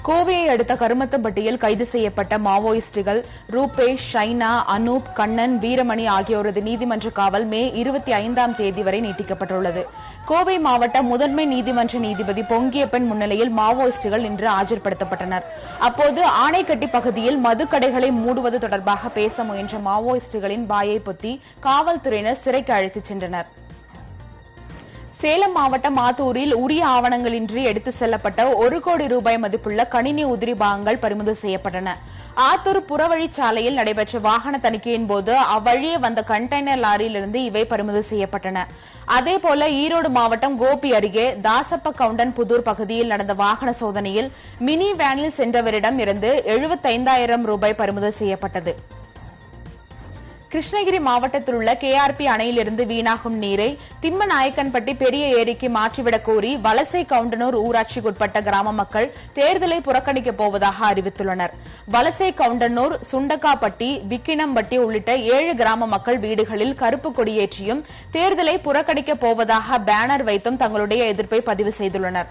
கோவையை அடுத்த கருமத்தம்பட்டியில் கைது செய்யப்பட்ட மாவோயிஸ்டுகள் ரூபேஷ், ஷைனா, அனூப், கண்ணன், வீரமணி ஆகியோரது நீதிமன்ற காவல் மே 25ஆம் தேதி வரை நீட்டிக்கப்பட்டுள்ளது. கோவை மாவட்ட முதன்மை நீதிமன்ற நீதிபதி பொங்கியப்பன் முன்னிலையில் மாவோயிஸ்டுகள் இன்று ஆஜர்படுத்தப்பட்டனர். அப்போது ஆணைக்கட்டி பகுதியில் மதுக்கடைகளை மூடுவது தொடர்பாக பேச முயன்ற மாவோயிஸ்டுகளின் வாயை பொத்தி காவல்துறையினர் சிறைக்கு அழைத்துச் சென்றனர். சேலம் மாவட்டம் ஆத்தூரில் உரிய ஆவணங்களின்றி எடுத்துச் செல்லப்பட்ட 1 கோடி ரூபாய் மதிப்புள்ள கணினி உதிரி பாகங்கள் பறிமுதல் செய்யப்பட்டன. ஆத்தூர் புறவழிச்சாலையில் நடைபெற்ற வாகன தணிக்கையின் போது அவ்வழியே வந்த கண்டெய்னர் லாரியிலிருந்து இவை பறிமுதல் செய்யப்பட்டன. அதேபோல ஈரோடு மாவட்டம் கோபி அருகே தாசப்ப கவுண்டன் புதூர் பகுதியில் நடந்த வாகன சோதனையில் மினி வேனில் சென்றவரிடம் இருந்து 75,000 ரூபாய் பறிமுதல் செய்யப்பட்டது. கிருஷ்ணகிரி மாவட்டத்தில் உள்ள கேஆர்பி அணையிலிருந்து வீணாகும் நீரை திம்மநாயக்கன்பட்டி பெரிய ஏரிக்கு மாற்றிவிடக் கோரி வலசை கவுண்டனூர் ஊராட்சிக்குட்பட்ட கிராம மக்கள் தேர்தலை புறக்கணிக்கப் போவதாக அறிவித்துள்ளனர். வலசை கவுண்டனூர், சுண்டக்காப்பட்டி, விக்கினம்பட்டி உள்ளிட்ட 7 கிராம மக்கள் வீடுகளில் கருப்பு கொடியேற்றியும் தேர்தலை புறக்கணிக்கப் போவதாக பேனர் வைத்தும் தங்களுடைய எதிர்ப்பை பதிவு செய்துள்ளனர்.